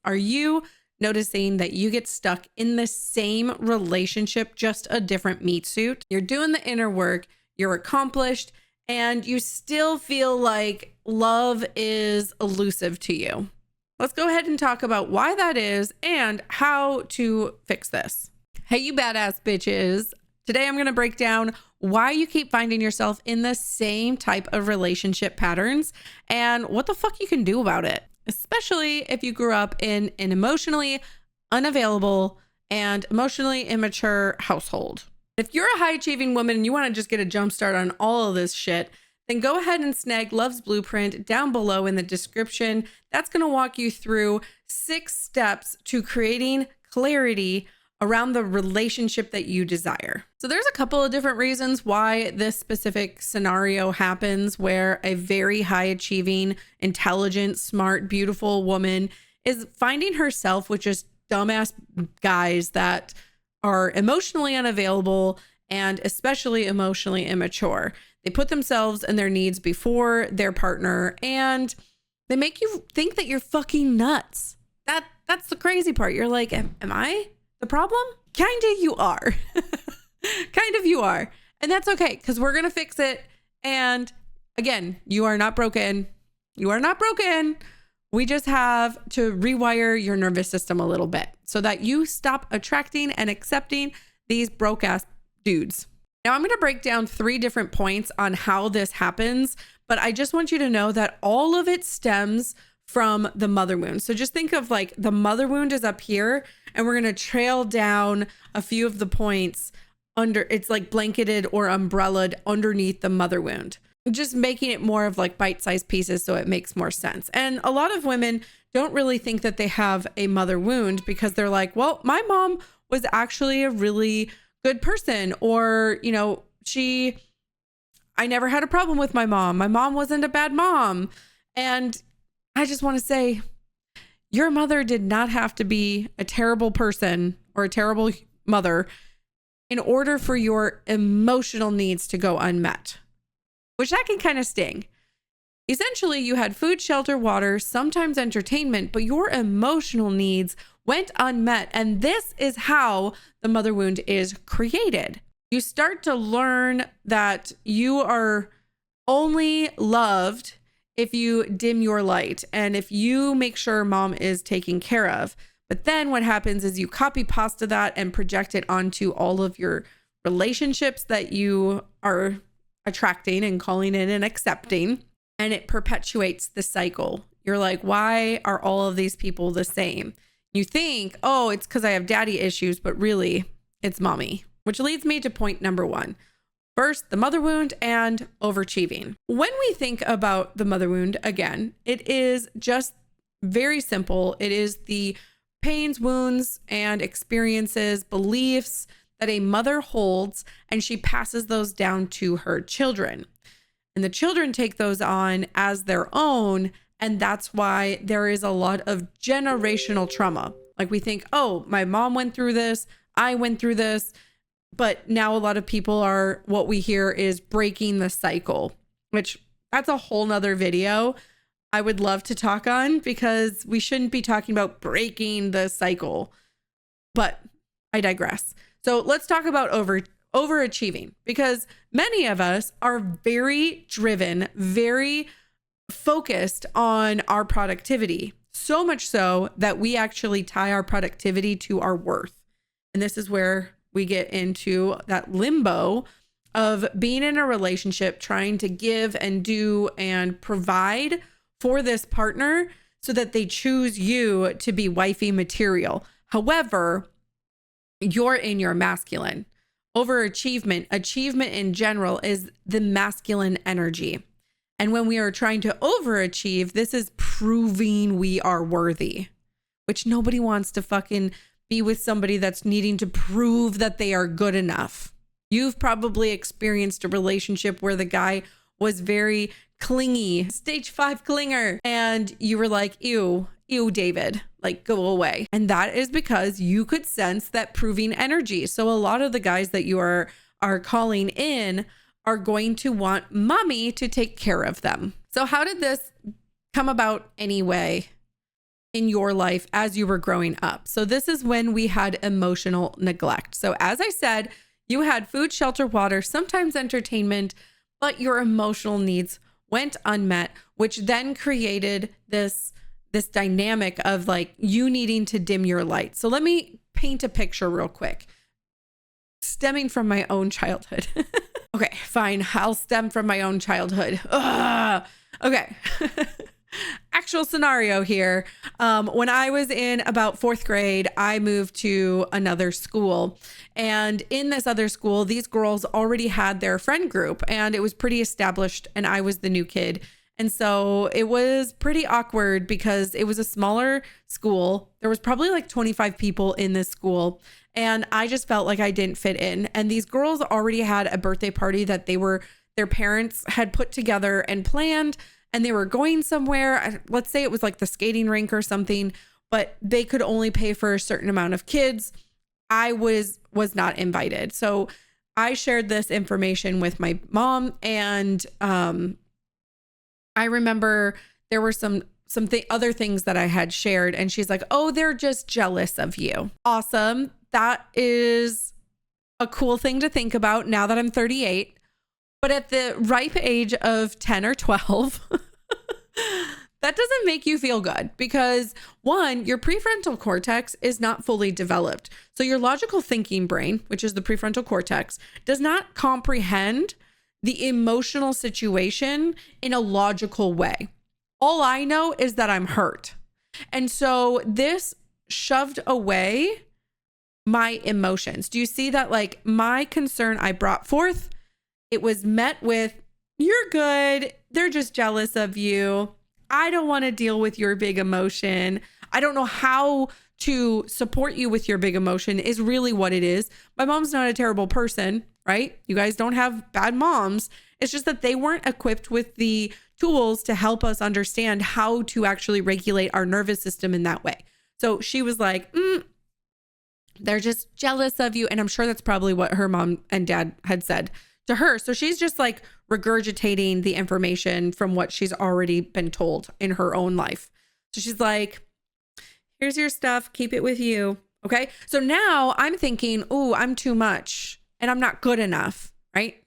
Are you noticing that you get stuck in the same relationship, just a different meat suit? You're doing the inner work, you're accomplished, and you still feel like love is elusive to you. Let's go ahead and talk about why that is and how to fix this. Hey, you badass bitches. Today I'm going to break down why you keep finding yourself in the same type of relationship patterns and what the fuck you can do about it, especially if you grew up in an emotionally unavailable and emotionally immature household. If you're a high achieving woman and you want to just get a jump start on all of this shit, then go ahead and snag Love's Blueprint down below in the description. That's going to walk you through 6 steps to creating clarity around the relationship that you desire. So there's a couple of different reasons why this specific scenario happens, where a very high achieving, intelligent, smart, beautiful woman is finding herself with just dumbass guys that are emotionally unavailable and especially emotionally immature. They put themselves and their needs before their partner, and they make you think that you're fucking nuts. That's the crazy part. You're like, am I the problem? Kinda you are. Kind of you are. And that's okay, because we're going to fix it. And again, you are not broken. You are not broken. We just have to rewire your nervous system a little bit so that you stop attracting and accepting these broke ass dudes. Now I'm going to break down 3 different points on how this happens, but I just want you to know that all of it stems from the mother wound. So just think of like the mother wound is up here, and we're going to trail down a few of the points under, it's like blanketed or umbrellaed underneath the mother wound, just making it more of like bite-sized pieces so it makes more sense. And a lot of women don't really think that they have a mother wound because they're like, well, my mom was actually a really good person, or, you know, I never had a problem with my mom. My mom wasn't a bad mom. And I just want to say, your mother did not have to be a terrible person or a terrible mother in order for your emotional needs to go unmet, which that can kind of sting. Essentially, you had food, shelter, water, sometimes entertainment, but your emotional needs went unmet. And this is how the mother wound is created. You start to learn that you are only loved if you dim your light and if you make sure mom is taken care of. But then what happens is you copy pasta that and project it onto all of your relationships that you are attracting and calling in and accepting, and it perpetuates the cycle. You're like, why are all of these people the same? You think, oh, it's because I have daddy issues, but really it's mommy. Which leads me to point number 1. First, the mother wound and overachieving. When we think about the mother wound, again, it is just very simple. It is the pains, wounds, and experiences, beliefs that a mother holds, and she passes those down to her children. And the children take those on as their own, and that's why there is a lot of generational trauma. Like we think, oh, my mom went through this, I went through this. But now a lot of people are, what we hear is breaking the cycle, which that's a whole nother video I would love to talk on, because we shouldn't be talking about breaking the cycle, but I digress. So let's talk about overachieving, because many of us are very driven, very focused on our productivity, so much so that we actually tie our productivity to our worth. And this is where we get into that limbo of being in a relationship, trying to give and do and provide for this partner so that they choose you to be wifey material. However, you're in your masculine. Overachievement, achievement in general, is the masculine energy. And when we are trying to overachieve, this is proving we are worthy, which nobody wants to fucking be with somebody that's needing to prove that they are good enough. You've probably experienced a relationship where the guy was very clingy, stage 5 clinger, and you were like, ew, David, like, go away. And that is because you could sense that proving energy. So a lot of the guys that you are calling in are going to want mommy to take care of them. So how did this come about anyway? in your life as you were growing up. So this is when we had emotional neglect. So as I said, you had food, shelter, water, sometimes entertainment, but your emotional needs went unmet, which then created this dynamic of like you needing to dim your light. So let me paint a picture real quick, stemming from my own childhood. Okay, fine. I'll stem from my own childhood. Ugh. Okay. Actual scenario here. When I was in about 4th grade, I moved to another school. And in this other school, these girls already had their friend group and it was pretty established and I was the new kid. And so it was pretty awkward because it was a smaller school. There was probably like 25 people in this school. And I just felt like I didn't fit in. And these girls already had a birthday party that their parents had put together and planned. And they were going somewhere. Let's say it was like the skating rink or something, but they could only pay for a certain amount of kids. I was not invited. So I shared this information with my mom, and I remember there were some other things that I had shared, and she's like, "Oh, they're just jealous of you." Awesome. That is a cool thing to think about now that I'm 38. But at the ripe age of 10 or 12, that doesn't make you feel good because one, your prefrontal cortex is not fully developed. So your logical thinking brain, which is the prefrontal cortex, does not comprehend the emotional situation in a logical way. All I know is that I'm hurt. And so this shoved away my emotions. Do you see that? Like my concern I brought forth, it was met with, "You're good. They're just jealous of you. I don't want to deal with your big emotion. I don't know how to support you with your big emotion," is really what it is. My mom's not a terrible person, right? You guys don't have bad moms. It's just that they weren't equipped with the tools to help us understand how to actually regulate our nervous system in that way. So she was like, "They're just jealous of you." And I'm sure that's probably what her mom and dad had said to her. So she's just like regurgitating the information from what she's already been told in her own life. So she's like, "Here's your stuff. Keep it with you." Okay. So now I'm thinking, "Oh, I'm too much and I'm not good enough." Right.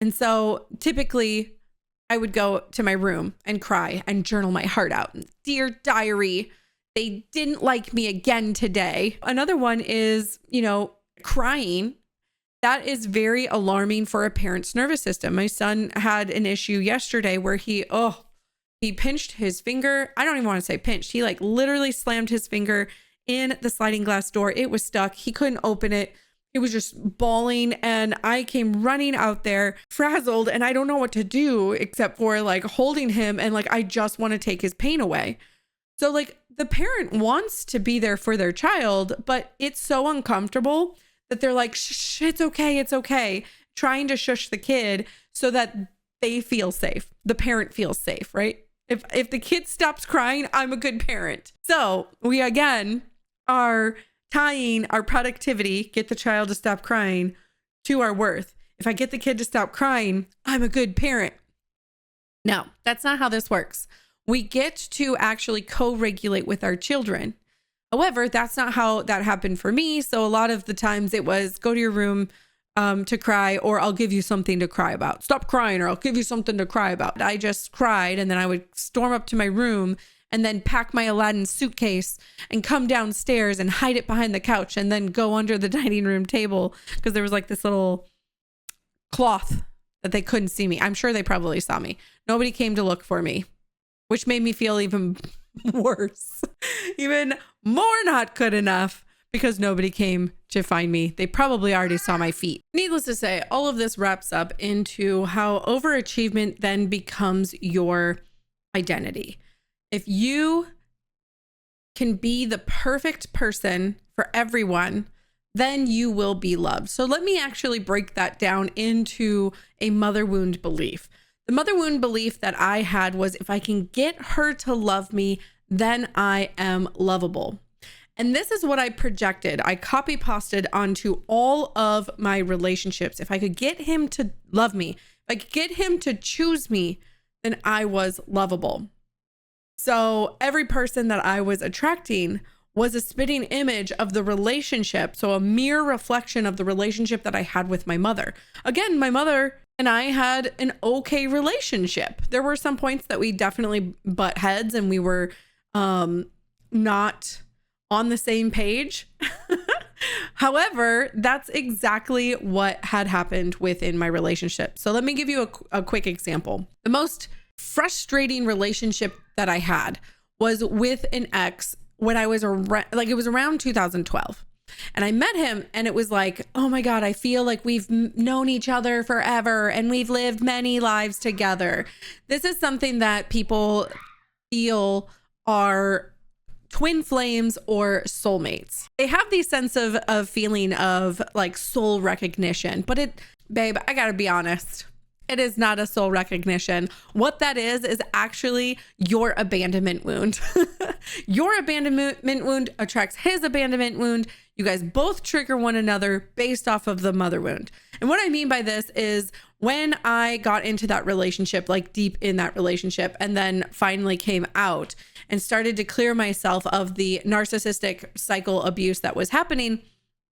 And so typically I would go to my room and cry and journal my heart out. "Dear diary, they didn't like me again today." Another one is, crying. That is very alarming for a parent's nervous system. My son had an issue yesterday where he pinched his finger. I don't even want to say pinched. He like literally slammed his finger in the sliding glass door. It was stuck. He couldn't open it. He was just bawling. And I came running out there frazzled and I don't know what to do except for like holding him. And like, I just want to take his pain away. So like the parent wants to be there for their child, but it's so uncomfortable that they're like, "Shh, it's okay. It's okay." Trying to shush the kid so that they feel safe. The parent feels safe, right? If the kid stops crying, I'm a good parent. So we again are tying our productivity, get the child to stop crying, to our worth. If I get the kid to stop crying, I'm a good parent. No, that's not how this works. We get to actually co-regulate with our children. However, that's not how that happened for me. So a lot of the times it was go to your room to cry, or I'll give you something to cry about. Stop crying, or I'll give you something to cry about. I just cried, and then I would storm up to my room and then pack my Aladdin suitcase and come downstairs and hide it behind the couch and then go under the dining room table because there was like this little cloth that they couldn't see me. I'm sure they probably saw me. Nobody came to look for me, which made me feel even worse, even more not good enough because nobody came to find me. They probably already saw my feet. Needless to say, all of this wraps up into how overachievement then becomes your identity. If you can be the perfect person for everyone, then you will be loved. So let me actually break that down into a mother wound belief. The mother wound belief that I had was if I can get her to love me, then I am lovable. And this is what I projected. I copy pasted onto all of my relationships. If I could get him to love me, if I could get him to choose me, then I was lovable. So every person that I was attracting was a spitting image of the relationship. So a mere reflection of the relationship that I had with my mother. Again, my mother and I had an okay relationship. There were some points that we definitely butt heads and we were not on the same page. However, that's exactly what had happened within my relationship. So let me give you a quick example. The most frustrating relationship that I had was with an ex when I was around, like it was around 2012. And I met him and it was like, oh my God, I feel like we've known each other forever and we've lived many lives together. This is something that people feel are twin flames or soulmates. They have these sense of feeling of like soul recognition, but babe, I gotta be honest. It is not a soul recognition. What that is actually your abandonment wound. Your abandonment wound attracts his abandonment wound. You guys both trigger one another based off of the mother wound. And what I mean by this is when I got into that relationship, like deep in that relationship, and then finally came out and started to clear myself of the narcissistic cycle abuse that was happening,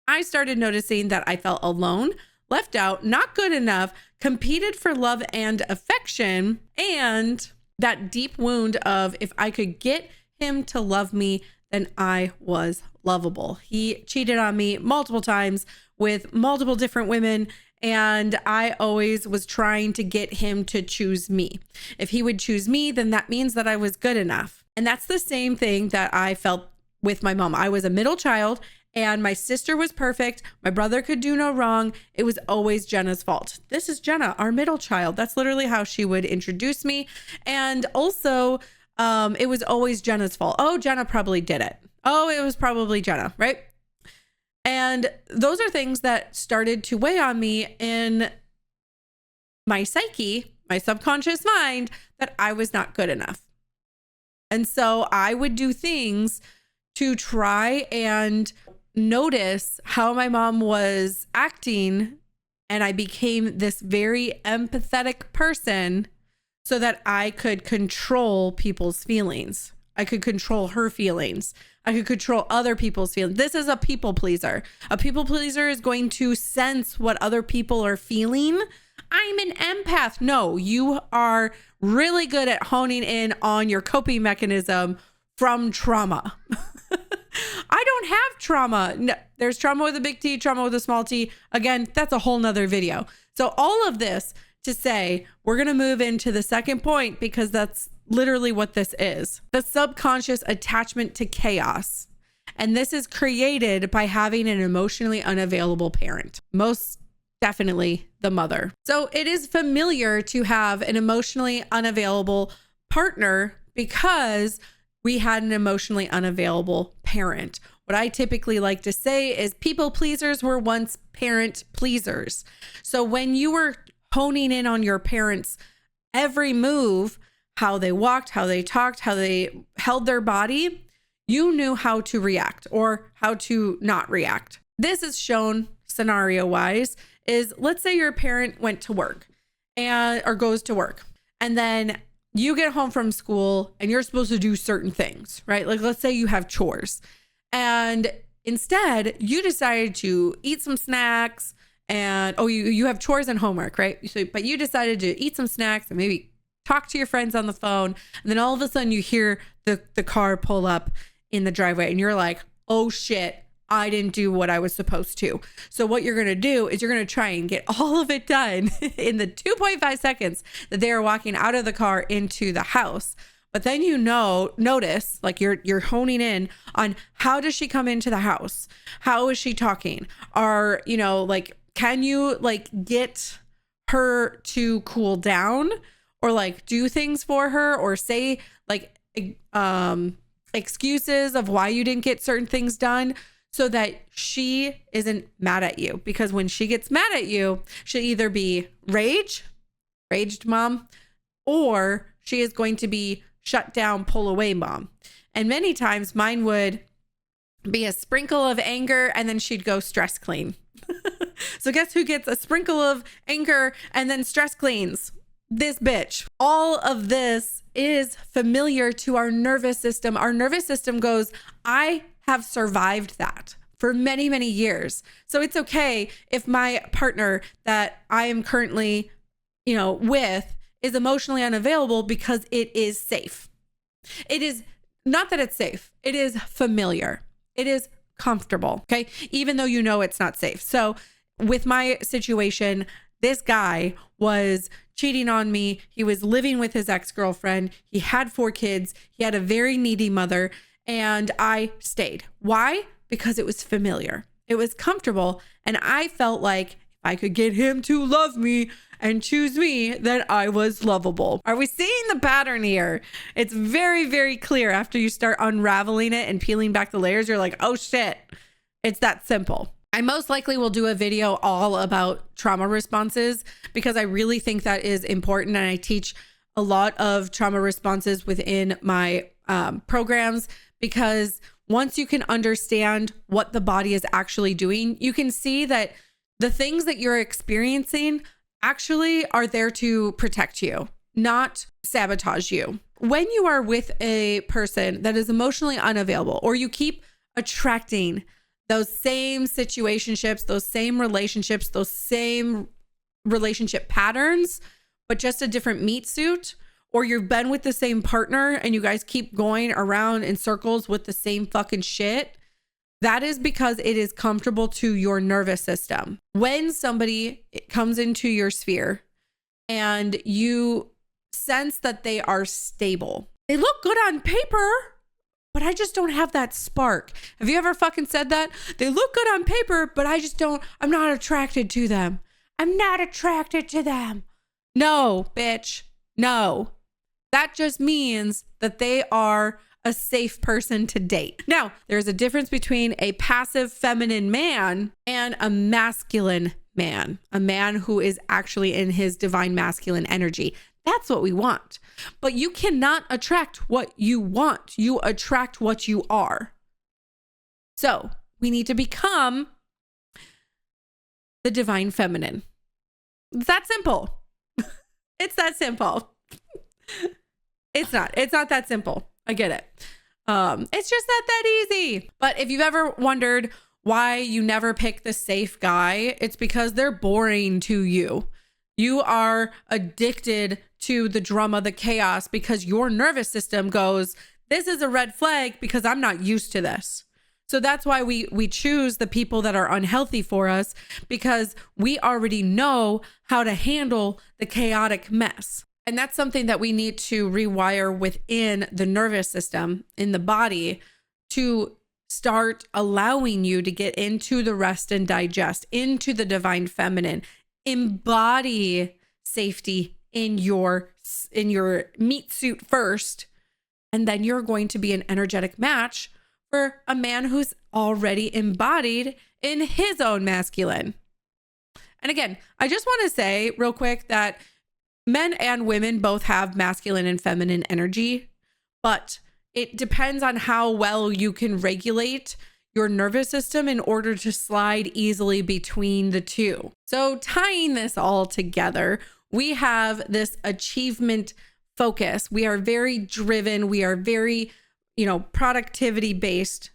I started noticing that I felt alone, left out, not good enough, competed for love and affection, and that deep wound of if I could get him to love me, then I was lovable. He cheated on me multiple times with multiple different women, and I always was trying to get him to choose me. If he would choose me, then that means that I was good enough. And that's the same thing that I felt with my mom. I was a middle child and my sister was perfect. My brother could do no wrong. It was always Jenna's fault. This is Jenna, our middle child. That's literally how she would introduce me. And also, it was always Jenna's fault. Oh, Jenna probably did it. Oh, it was probably Jenna, right? And those are things that started to weigh on me in my psyche, my subconscious mind, that I was not good enough. And so I would do things to try and notice how my mom was acting. And I became this very empathetic person so that I could control people's feelings. I could control her feelings. I could control other people's feelings. This is a people pleaser. A people pleaser is going to sense what other people are feeling. I'm an empath. No, you are really good at honing in on your coping mechanism from trauma. I don't have trauma. No, there's trauma with a big T, trauma with a small t. Again, that's a whole nother video. So all of this to say, we're going to move into the second point because that's literally what this is. The subconscious attachment to chaos. And this is created by having an emotionally unavailable parent. Most definitely the mother. So it is familiar to have an emotionally unavailable partner because we had an emotionally unavailable parent. What I typically like to say is people pleasers were once parent pleasers. So when you were honing in on your parents' every move, how they walked, how they talked, how they held their body, you knew how to react or how to not react. This is shown scenario wise is, let's say your parent went to work or goes to work, and then you get home from school and you're supposed to do certain things, right? Like let's say you have chores and instead you decided to eat some snacks and you have chores and homework, right? So, but you decided to eat some snacks and maybe talk to your friends on the phone. And then all of a sudden you hear the car pull up in the driveway and you're like, oh shit, I didn't do what I was supposed to. So what you're going to do is you're going to try and get all of it done in the 2.5 seconds that they are walking out of the car into the house. But then notice like you're honing in on how does she come into the house? How is she talking? Like, can you like get her to cool down or like do things for her or say like excuses of why you didn't get certain things done so that she isn't mad at you? Because when she gets mad at you, she'll either be raged mom, or she is going to be shut down, pull away mom. And many times mine would be a sprinkle of anger and then she'd go stress clean. So guess who gets a sprinkle of anger and then stress cleans? this bitch. All of this is familiar to our nervous system. Our nervous system goes, I have survived that for many, many years. So it's okay if my partner that I am currently, with is emotionally unavailable because it is safe. It is not that it's safe. It is familiar. It is comfortable. Okay. Even though it's not safe. So with my situation, this guy was cheating on me. He was living with his ex-girlfriend. He had 4 kids. He had a very needy mother, and I stayed. Why? Because it was familiar. It was comfortable. And I felt like if I could get him to love me and choose me, then I was lovable. Are we seeing the pattern here? It's very, very clear after you start unraveling it and peeling back the layers. You're like, oh shit, it's that simple. I most likely will do a video all about trauma responses because I really think that is important. And I teach a lot of trauma responses within my programs, because once you can understand what the body is actually doing, you can see that the things that you're experiencing actually are there to protect you, not sabotage you. When you are with a person that is emotionally unavailable, or you keep attracting those same situationships, those same relationships, those same relationship patterns, but just a different meat suit, or you've been with the same partner and you guys keep going around in circles with the same fucking shit, that is because it is comfortable to your nervous system. When somebody comes into your sphere and you sense that they are stable, they look good on paper, but I just don't have that spark. Have you ever fucking said that? They look good on paper, but I'm not attracted to them. I'm not attracted to them. No, bitch. No. That just means that they are a safe person to date. Now, there's a difference between a passive feminine man and a masculine man, a man who is actually in his divine masculine energy. That's what we want. But you cannot attract what you want. You attract what you are. So we need to become the divine feminine. It's that simple. It's that simple. It's not that simple. I get it. It's just not that easy. But if you've ever wondered why you never pick the safe guy, it's because they're boring to you. You are addicted to the drama, the chaos, because your nervous system goes, this is a red flag because I'm not used to this. So that's why we choose the people that are unhealthy for us, because we already know how to handle the chaotic mess. And that's something that we need to rewire within the nervous system, in the body, to start allowing you to get into the rest and digest, into the divine feminine, embody safety in your meat suit first. And then you're going to be an energetic match for a man who's already embodied in his own masculine. And again, I just want to say real quick that men and women both have masculine and feminine energy, but it depends on how well you can regulate your nervous system in order to slide easily between the two. So tying this all together, we have this achievement focus. We are very driven. We are very, productivity based,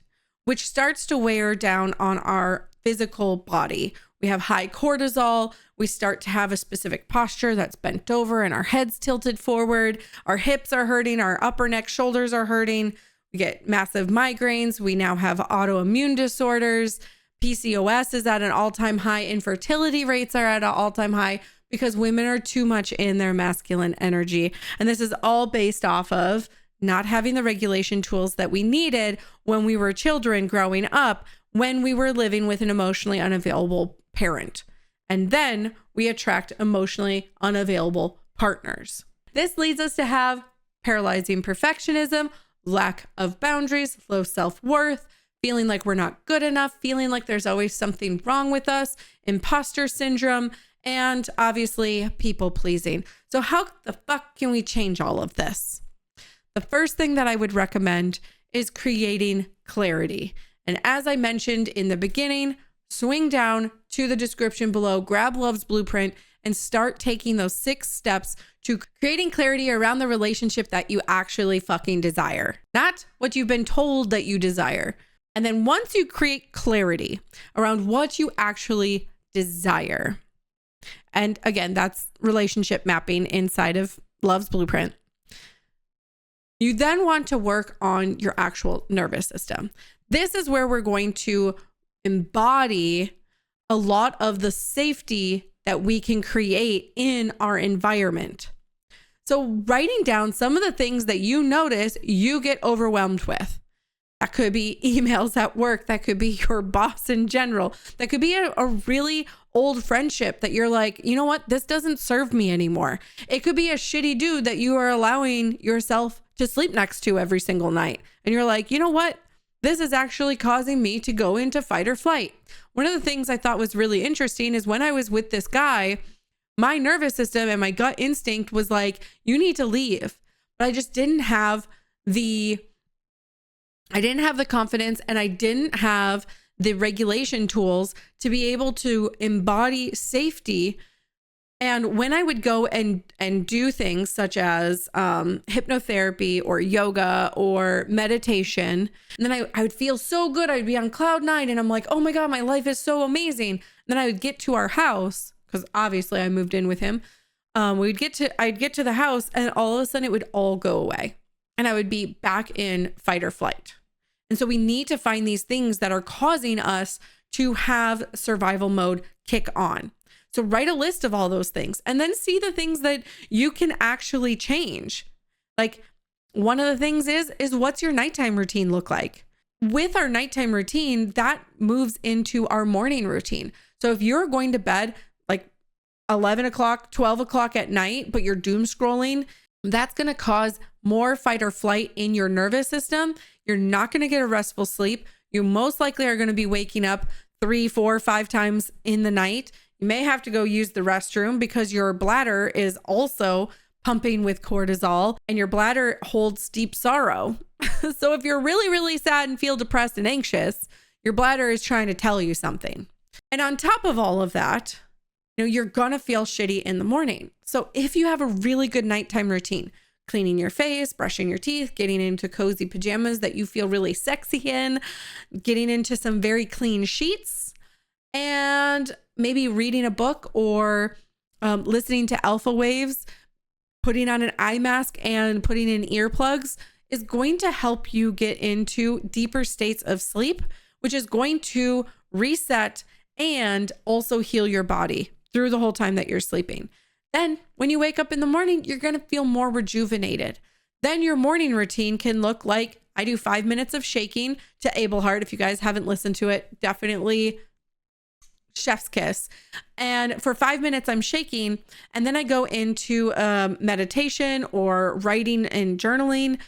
which starts to wear down on our physical body. We have high cortisol. We start to have a specific posture that's bent over and our head's tilted forward. Our hips are hurting. Our upper neck, shoulders are hurting. We get massive migraines. We now have autoimmune disorders. PCOS is at an all-time high. Infertility rates are at an all-time high because women are too much in their masculine energy. And this is all based off of not having the regulation tools that we needed when we were children growing up, when we were living with an emotionally unavailable parent. And then we attract emotionally unavailable partners. This leads us to have paralyzing perfectionism, lack of boundaries, low self-worth, feeling like we're not good enough, feeling like there's always something wrong with us, imposter syndrome, and obviously people pleasing. So how the fuck can we change all of this? The first thing that I would recommend is creating clarity. And as I mentioned in the beginning, swing down to the description below, grab Love's Blueprint, and start taking those 6 steps to creating clarity around the relationship that you actually fucking desire, not what you've been told that you desire. And then once you create clarity around what you actually desire, and again, that's relationship mapping inside of Love's Blueprint, you then want to work on your actual nervous system. This is where we're going to embody a lot of the safety that we can create in our environment. So writing down some of the things that you notice you get overwhelmed with. That could be emails at work. That could be your boss in general. That could be a really old friendship that you're like, you know what? This doesn't serve me anymore. It could be a shitty dude that you are allowing yourself to sleep next to every single night. And you're like, you know what? This is actually causing me to go into fight or flight. One of the things I thought was really interesting is when I was with this guy, my nervous system and my gut instinct was like, you need to leave. But I just didn't have the confidence, and I didn't have the regulation tools to be able to embody safety. And when I would go and do things such as hypnotherapy or yoga or meditation, and then I would feel so good. I'd be on cloud 9 and I'm like, oh my God, my life is so amazing. And then I would get to our house, because obviously I moved in with him. I'd get to the house and all of a sudden it would all go away. And I would be back in fight or flight. And so we need to find these things that are causing us to have survival mode kick on. So write a list of all those things and then see the things that you can actually change. Like one of the things is what's your nighttime routine look like? With our nighttime routine, that moves into our morning routine. So if you're going to bed like 11 o'clock, 12 o'clock at night, but you're doom scrolling, that's going to cause more fight or flight in your nervous system. You're not going to get a restful sleep. You most likely are going to be waking up 3, 4, 5 times in the night. You may have to go use the restroom because your bladder is also pumping with cortisol and your bladder holds deep sorrow. So if you're really, really sad and feel depressed and anxious, your bladder is trying to tell you something. And on top of all of that, you're going to feel shitty in the morning. So if you have a really good nighttime routine, cleaning your face, brushing your teeth, getting into cozy pajamas that you feel really sexy in, getting into some very clean sheets, and maybe reading a book or listening to alpha waves, putting on an eye mask and putting in earplugs is going to help you get into deeper states of sleep, which is going to reset and also heal your body through the whole time that you're sleeping. Then when you wake up in the morning, you're going to feel more rejuvenated. Then your morning routine can look like I do 5 minutes of shaking to Able Heart. If you guys haven't listened to it, definitely chef's kiss. And for 5 minutes, I'm shaking. And then I go into meditation or writing and journaling.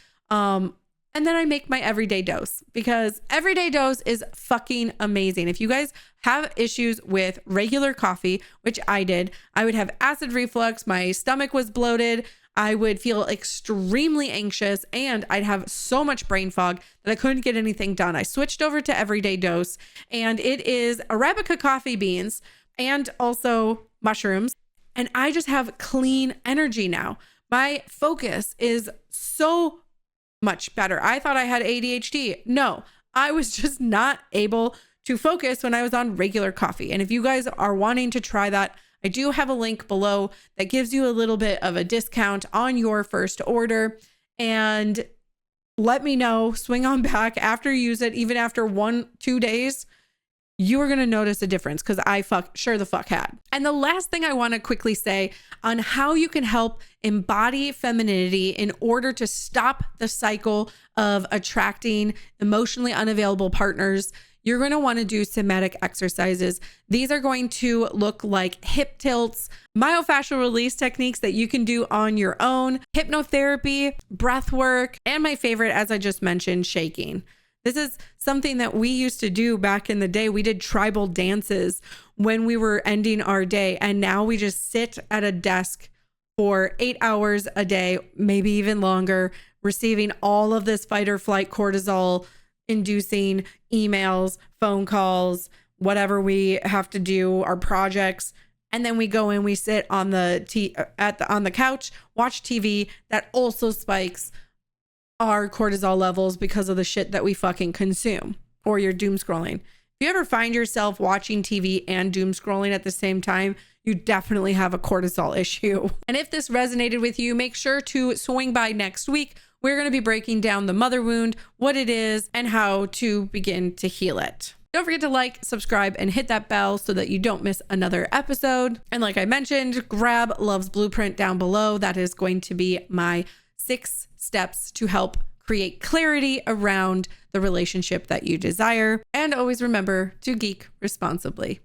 And then I make my everyday dose, because everyday dose is fucking amazing. If you guys have issues with regular coffee, which I did, I would have acid reflux. My stomach was bloated. I would feel extremely anxious and I'd have so much brain fog that I couldn't get anything done. I switched over to everyday dose, and it is Arabica coffee beans and also mushrooms. And I just have clean energy now. My focus is so much better. I thought I had ADHD. No, I was just not able to focus when I was on regular coffee. And if you guys are wanting to try that, I do have a link below that gives you a little bit of a discount on your first order. And let me know, swing on back after you use it, even after 1-2 days, you are going to notice a difference, because I sure the fuck had. And the last thing I want to quickly say on how you can help embody femininity in order to stop the cycle of attracting emotionally unavailable partners, you're going to want to do somatic exercises. These are going to look like hip tilts, myofascial release techniques that you can do on your own, hypnotherapy, breath work, and my favorite, as I just mentioned, shaking. This is something that we used to do back in the day. We did tribal dances when we were ending our day. And now we just sit at a desk for 8 hours a day, maybe even longer, receiving all of this fight or flight cortisol inducing emails, phone calls, whatever we have to do, our projects. and then we go in, we sit on on the couch, watch TV, that also spikes our cortisol levels because of the shit that we fucking consume, or you're doom scrolling. If you ever find yourself watching TV and doom scrolling at the same time, you definitely have a cortisol issue. And if this resonated with you, make sure to swing by next week. We're going to be breaking down the mother wound, what it is, and how to begin to heal it. Don't forget to like, subscribe, and hit that bell so that you don't miss another episode. And like I mentioned, grab Love's Blueprint down below. That is going to be my 6 steps to help create clarity around the relationship that you desire. And always remember to geek responsibly.